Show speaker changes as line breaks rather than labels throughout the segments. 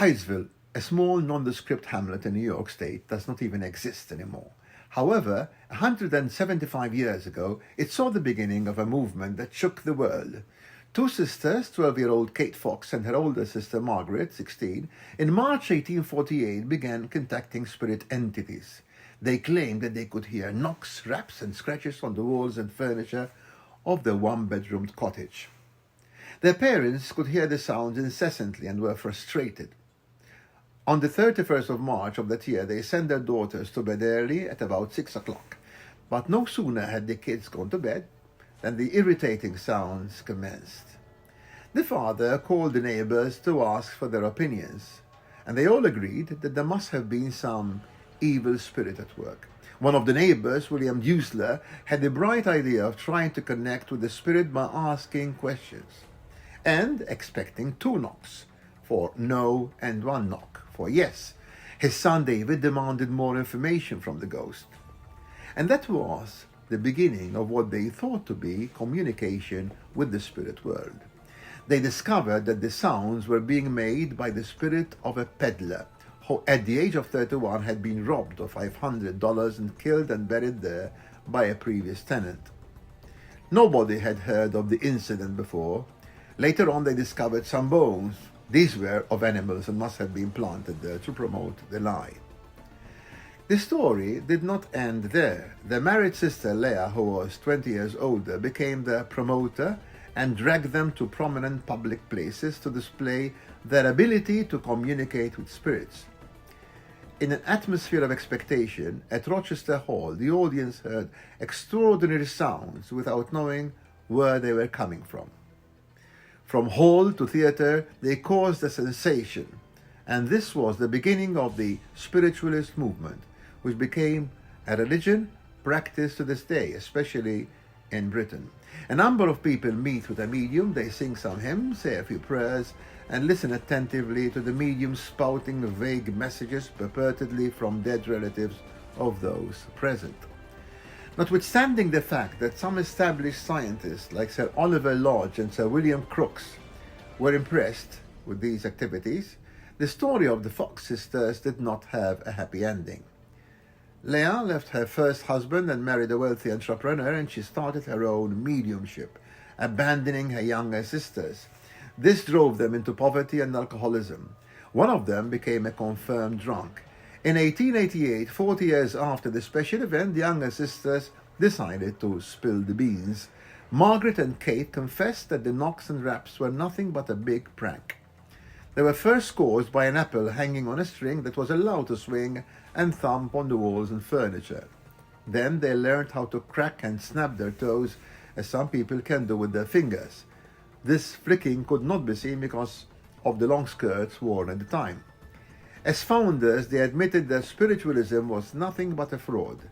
Hyattsville, a small nondescript hamlet in New York State, does not even exist anymore. However, 175 years ago, it saw the beginning of a movement that shook the world. Two sisters, 12-year-old Kate Fox and her older sister Margaret, 16, in March 1848 began contacting spirit entities. They claimed that they could hear knocks, raps and scratches on the walls and furniture of their one-bedroomed cottage. Their parents could hear the sounds incessantly and were frustrated. On the 31st of March of that year, they sent their daughters to bed early at about 6 o'clock. But no sooner had the kids gone to bed than the irritating sounds commenced. The father called the neighbors to ask for their opinions, and they all agreed that there must have been some evil spirit at work. One of the neighbors, William Dusler, had the bright idea of trying to connect with the spirit by asking questions and expecting 2 knocks for no and 1 knock for yes. His son David demanded more information from the ghost. And that was the beginning of what they thought to be communication with the spirit world. They discovered that the sounds were being made by the spirit of a peddler who at the age of 31 had been robbed of $500 and killed and buried there by a previous tenant. Nobody had heard of the incident before. Later on they discovered some bones. These were of animals and must have been planted there to promote the lie. The story did not end there. Their married sister Leah, who was 20 years older, became the promoter and dragged them to prominent public places to display their ability to communicate with spirits. In an atmosphere of expectation, at Rochester Hall, the audience heard extraordinary sounds without knowing where they were coming from. From hall to theater, they caused a sensation, and this was the beginning of the spiritualist movement, which became a religion practiced to this day, especially in Britain. A number of people meet with a medium, they sing some hymns, say a few prayers, and listen attentively to the medium spouting vague messages purportedly from dead relatives of those present. Notwithstanding the fact that some established scientists like Sir Oliver Lodge and Sir William Crookes were impressed with these activities, the story of the Fox sisters did not have a happy ending. Leah left her first husband and married a wealthy entrepreneur, and she started her own mediumship, abandoning her younger sisters. This drove them into poverty and alcoholism. One of them became a confirmed drunk. In 1888, 40 years after the special event, the younger sisters decided to spill the beans. Margaret and Kate confessed that the knocks and raps were nothing but a big prank. They were first caused by an apple hanging on a string that was allowed to swing and thump on the walls and furniture. Then they learned how to crack and snap their toes, as some people can do with their fingers. This flicking could not be seen because of the long skirts worn at the time. As founders, they admitted that spiritualism was nothing but a fraud,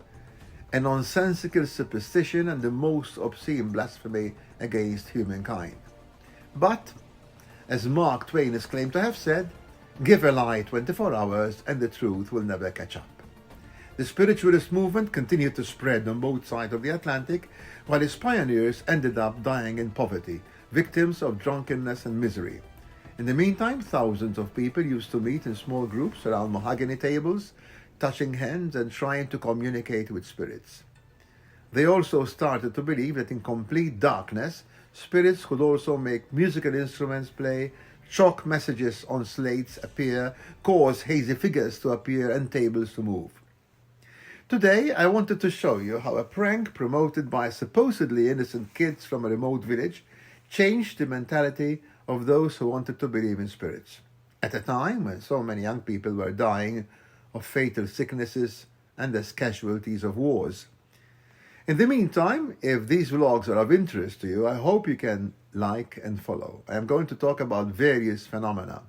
a nonsensical superstition and the most obscene blasphemy against humankind. But, as Mark Twain is claimed to have said, give a lie 24 hours and the truth will never catch up. The spiritualist movement continued to spread on both sides of the Atlantic, while its pioneers ended up dying in poverty, victims of drunkenness and misery. In the meantime, thousands of people used to meet in small groups around mahogany tables, touching hands and trying to communicate with spirits. They also started to believe that in complete darkness, spirits could also make musical instruments play, chalk messages on slates appear, cause hazy figures to appear and tables to move. Today, I wanted to show you how a prank promoted by supposedly innocent kids from a remote village changed the mentality of those who wanted to believe in spirits, at a time when so many young people were dying of fatal sicknesses and as casualties of wars. In the meantime, if these vlogs are of interest to you, I hope you can like and follow. I am going to talk about various phenomena.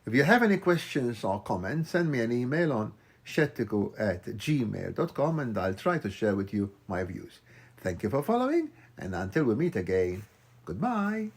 If you have any questions or comments, send me an email on shettico@gmail.com and I'll try to share with you my views. Thank you for following, and until we meet again, goodbye.